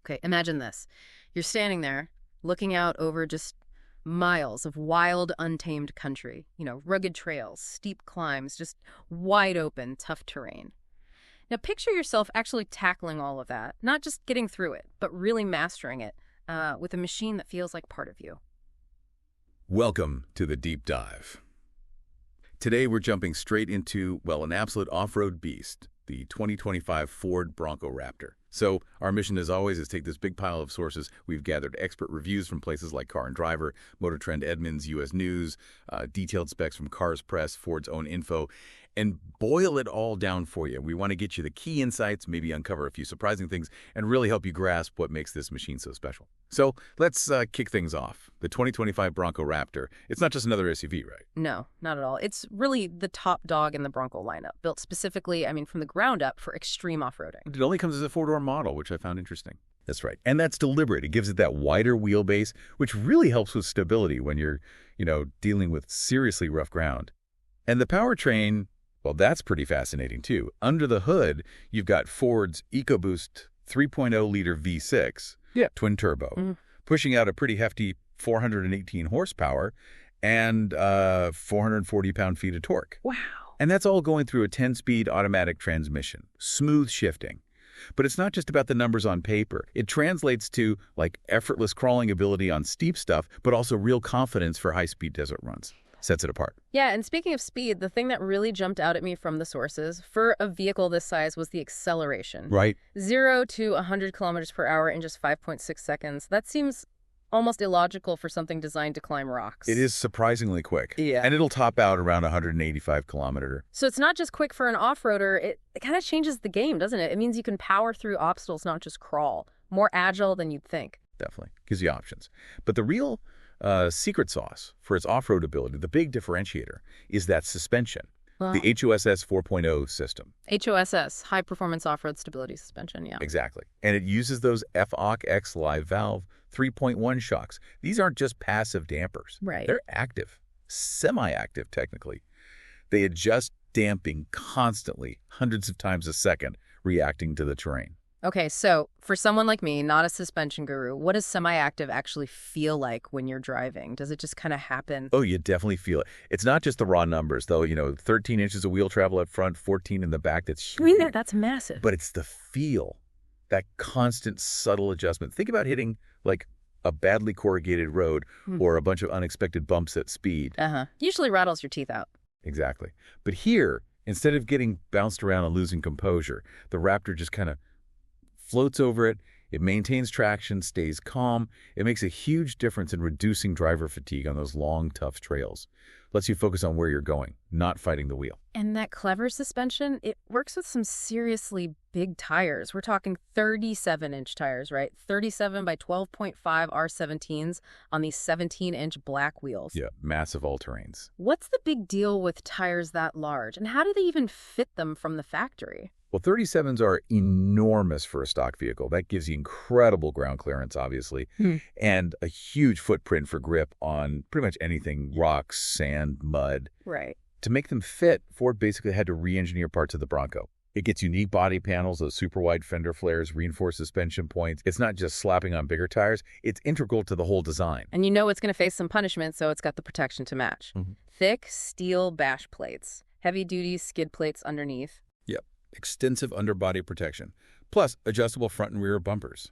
Okay, imagine this. You're standing there, looking out over just miles of wild, untamed country. Rugged trails, steep climbs, just wide open, tough terrain. Now picture yourself actually tackling all of that, not just getting through it, but really mastering it with a machine that feels like part of you. Welcome to the Deep Dive. Today we're jumping straight into, an absolute off-road beast, the 2025 Ford Bronco Raptor. So our mission, as always, is take this big pile of sources. We've gathered expert reviews from places like Car and Driver, Motor Trend, Edmunds, U.S. News, detailed specs from Cars Press, Ford's own info, and boil it all down for you. We want to get you the key insights, maybe uncover a few surprising things, and really help you grasp what makes this machine so special. So let's kick things off. The 2025 Bronco Raptor, it's not just another SUV, right? No, not at all. It's really the top dog in the Bronco lineup, built specifically, from the ground up for extreme off-roading. It only comes as a four-door model, which I found interesting. That's right. And that's deliberate. It gives it that wider wheelbase, which really helps with stability when you're, dealing with seriously rough ground. And the powertrain, that's pretty fascinating too. Under the hood, you've got Ford's EcoBoost 3.0-liter V6, twin turbo, pushing out a pretty hefty 418 horsepower and 440 pound-feet of torque. Wow. And that's all going through a 10-speed automatic transmission, smooth shifting. But it's not just about the numbers on paper. It translates to, effortless crawling ability on steep stuff, but also real confidence for high-speed desert runs. Sets it apart. Yeah, and speaking of speed, the thing that really jumped out at me from the sources for a vehicle this size was the acceleration. Right. 0 to 100 kilometers per hour in just 5.6 seconds. That seems almost illogical for something designed to climb rocks. It is surprisingly quick. Yeah. And it'll top out around 185 kilometer. So it's not just quick for an off-roader. It kind of changes the game, doesn't it? It means you can power through obstacles, not just crawl. More agile than you'd think. Definitely. Gives you options. But the real secret sauce for its off-road ability, the big differentiator, is that suspension. The HOSS 4.0 system. HOSS, High Performance Off-Road Stability Suspension, yeah. Exactly. And it uses those FOC-X live valve 3.1 shocks. These aren't just passive dampers. Right. They're active, semi-active technically. They adjust damping constantly, hundreds of times a second, reacting to the terrain. Okay, so for someone like me, not a suspension guru, what does semi-active actually feel like when you're driving? Does it just kind of happen? Oh, you definitely feel it. It's not just the raw numbers, though. 13 inches of wheel travel up front, 14 in the back. That's huge. That's massive. But it's the feel, that constant, subtle adjustment. Think about hitting, a badly corrugated road or a bunch of unexpected bumps at speed. Usually rattles your teeth out. Exactly. But here, instead of getting bounced around and losing composure, the Raptor just kind of floats over it. It maintains traction, stays calm. It makes a huge difference in reducing driver fatigue on those long, tough trails. Lets you focus on where you're going, not fighting the wheel. And that clever suspension, it works with some seriously big tires. We're talking 37-inch tires, right? 37 by 12.5 R17s on these 17-inch black wheels. Yeah, massive all-terrains. What's the big deal with tires that large? And how do they even fit them from the factory? Well, 37s are enormous for a stock vehicle. That gives you incredible ground clearance, obviously, and a huge footprint for grip on pretty much anything, rocks, sand, mud. Right. To make them fit, Ford basically had to re-engineer parts of the Bronco. It gets unique body panels, those super wide fender flares, reinforced suspension points. It's not just slapping on bigger tires. It's integral to the whole design. And it's going to face some punishment, so it's got the protection to match. Thick steel bash plates, heavy-duty skid plates underneath. Yep. Extensive underbody protection, plus adjustable front and rear bumpers.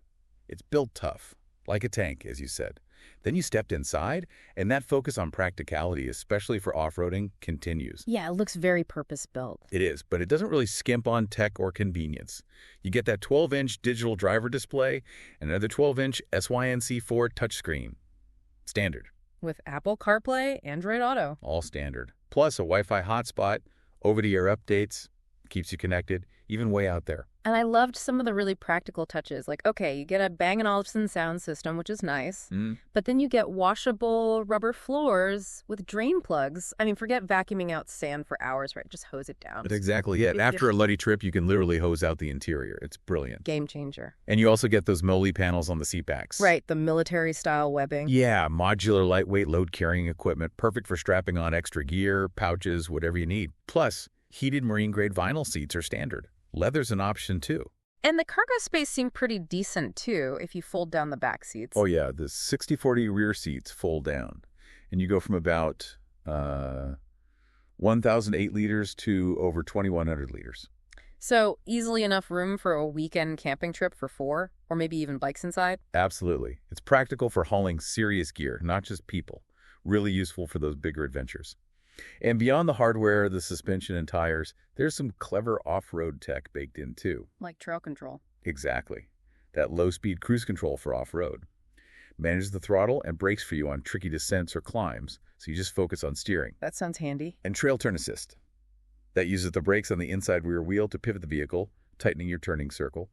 It's built tough, like a tank, as you said. Then you stepped inside, and that focus on practicality, especially for off-roading, continues. Yeah, it looks very purpose-built. It is, but it doesn't really skimp on tech or convenience. You get that 12-inch digital driver display and another 12-inch SYNC4 touchscreen. Standard. With Apple CarPlay, Android Auto. All standard. Plus a Wi-Fi hotspot, over-the-air updates, keeps you connected, even way out there. And I loved some of the really practical touches. You get a Bang & Olufsen sound system, which is nice. But then you get washable rubber floors with drain plugs. Forget vacuuming out sand for hours, right? Just hose it down. That's exactly it. After a Luddy trip, you can literally hose out the interior. It's brilliant. Game changer. And you also get those MOLLE panels on the seat backs. Right, the military-style webbing. Yeah, modular, lightweight, load-carrying equipment, perfect for strapping on extra gear, pouches, whatever you need. Plus, heated marine-grade vinyl seats are standard. Leather's an option, too. And the cargo space seemed pretty decent, too, if you fold down the back Oh seats. yeah, the 60/40 rear seats fold down, and you go from about 1,008 liters to over 2,100 liters. So easily enough room for a weekend camping trip for four, or maybe even bikes inside. Absolutely. It's practical for hauling serious gear, not just people. Really useful for those bigger adventures. And beyond the hardware, the suspension and tires, there's some clever off-road tech baked in too. Like trail control. Exactly. That low-speed cruise control for off-road. Manages the throttle and brakes for you on tricky descents or climbs, so you just focus on steering. That sounds handy. And trail turn assist. That uses the brakes on the inside rear wheel to pivot the vehicle, tightening your turning circle.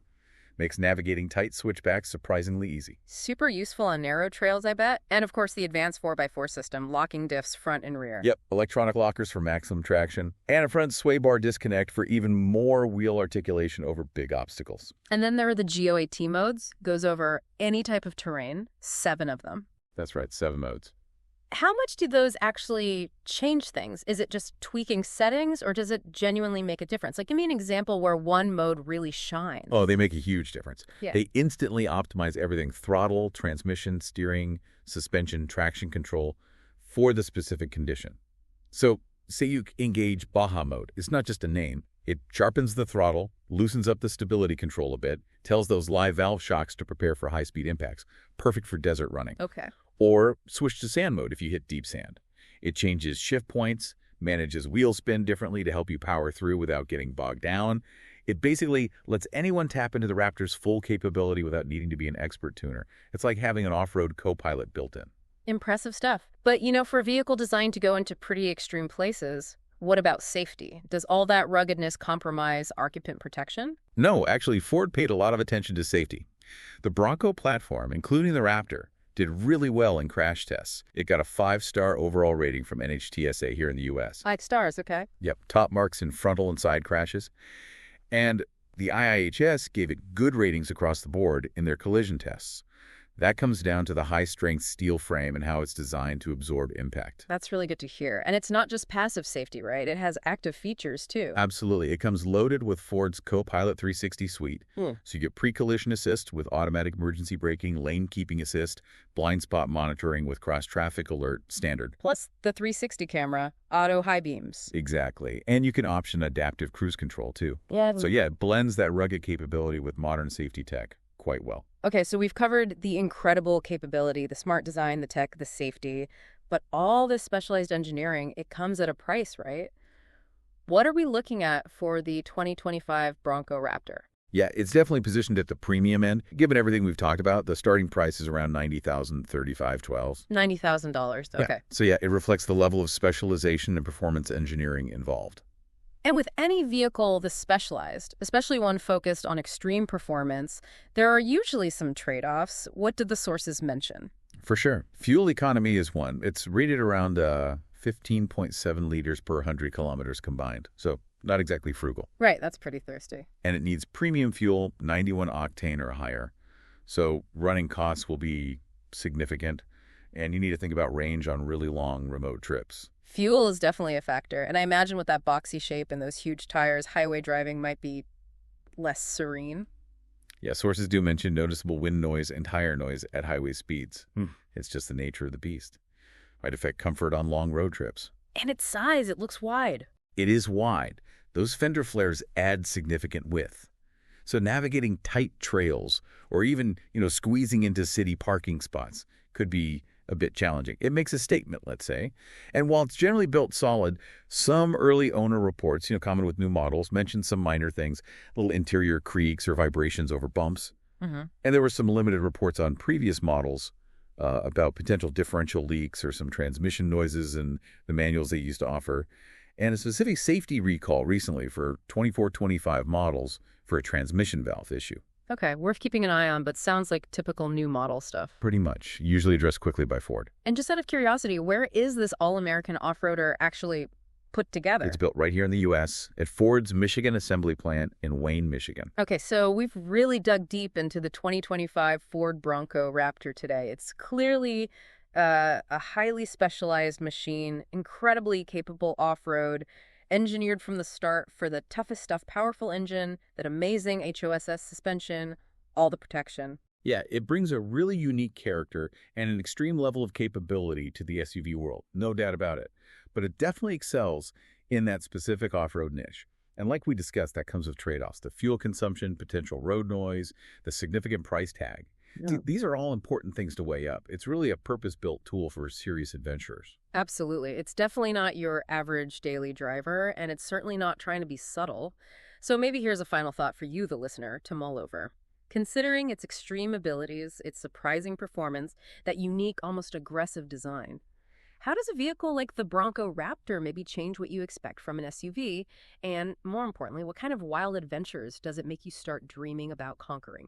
Makes navigating tight switchbacks surprisingly easy. Super useful on narrow trails, I bet. And of course, the advanced 4x4 system, locking diffs front and rear. Yep, electronic lockers for maximum traction, and a front sway bar disconnect for even more wheel articulation over big obstacles. And then there are the GOAT modes, goes over any type of terrain, 7 of them. That's right, 7 modes. How much do those actually change things? Is it just tweaking settings, or does it genuinely make a difference? Like, give me an example where one mode really shines. Oh, they make a huge difference. Yeah. They instantly optimize everything: throttle, transmission, steering, suspension, traction control for the specific condition. So, say you engage Baja mode. It's not just a name. It sharpens the throttle, loosens up the stability control a bit, tells those live valve shocks to prepare for high-speed impacts. Perfect for desert running. Okay. Or switch to sand mode if you hit deep sand. It changes shift points, manages wheel spin differently to help you power through without getting bogged down. It basically lets anyone tap into the Raptor's full capability without needing to be an expert tuner. It's like having an off-road co-pilot built in. Impressive stuff. But, for a vehicle designed to go into pretty extreme places, what about safety? Does all that ruggedness compromise occupant protection? No, actually, Ford paid a lot of attention to safety. The Bronco platform, including the Raptor, did really well in crash tests. It got a 5-star overall rating from NHTSA here in the U.S. 5 stars, okay. Yep, top marks in frontal and side crashes. And the IIHS gave it good ratings across the board in their collision tests. That comes down to the high-strength steel frame and how it's designed to absorb impact. That's really good to hear. And it's not just passive safety, right? It has active features, too. Absolutely. It comes loaded with Ford's Co-Pilot 360 suite. So you get pre-collision assist with automatic emergency braking, lane keeping assist, blind spot monitoring with cross-traffic alert standard. Plus the 360 camera, auto high beams. Exactly. And you can option adaptive cruise control, too. Yeah. So yeah, it blends that rugged capability with modern safety tech quite well. Okay, so we've covered the incredible capability, the smart design, the tech, the safety, but all this specialized engineering, it comes at a price, right? What are we looking at for the 2025 Bronco Raptor? Yeah, it's definitely positioned at the premium end. Given everything we've talked about, the starting price is around $90,000, $35,12. $90,000, okay. Yeah. So yeah, it reflects the level of specialization and performance engineering involved. And with any vehicle this specialized, especially one focused on extreme performance, there are usually some trade-offs. What did the sources mention? For sure. Fuel economy is one. It's rated around 15.7 liters per 100 kilometers combined. So not exactly frugal. Right, that's pretty thirsty. And it needs premium fuel, 91 octane or higher. So running costs will be significant. And you need to think about range on really long remote trips. Fuel is definitely a factor, and I imagine with that boxy shape and those huge tires, highway driving might be less serene. Yeah, sources do mention noticeable wind noise and tire noise at highway speeds. It's just the nature of the beast. Might affect comfort on long road trips. And its size, it looks wide. It is wide. Those fender flares add significant width. So navigating tight trails or even, squeezing into city parking spots could be a bit challenging. It makes a statement, let's say. And while it's generally built solid, some early owner reports, common with new models, mention some minor things, little interior creaks or vibrations over bumps. And there were some limited reports on previous models about potential differential leaks or some transmission noises in the manuals they used to offer. And a specific safety recall recently for 24-25 models for a transmission valve issue. Okay, worth keeping an eye on, but sounds like typical new model stuff. Pretty much. Usually addressed quickly by Ford. And just out of curiosity, where is this all-American off-roader actually put together? It's built right here in the U.S. at Ford's Michigan assembly plant in Wayne, Michigan. Okay, so we've really dug deep into the 2025 Ford Bronco Raptor today. It's clearly a highly specialized machine, incredibly capable off-road, Engineered from the start for the toughest stuff, powerful engine, that amazing HOSS suspension, all the protection. Yeah, it brings a really unique character and an extreme level of capability to the SUV world, no doubt about it. But it definitely excels in that specific off-road niche. And like we discussed, that comes with trade-offs, the fuel consumption, potential road noise, the significant price tag. Yeah. These are all important things to weigh up. It's really a purpose-built tool for serious adventurers. Absolutely. It's definitely not your average daily driver, and it's certainly not trying to be subtle. So maybe here's a final thought for you, the listener, to mull over. Considering its extreme abilities, its surprising performance, that unique, almost aggressive design, how does a vehicle like the Bronco Raptor maybe change what you expect from an SUV? And more importantly, what kind of wild adventures does it make you start dreaming about conquering?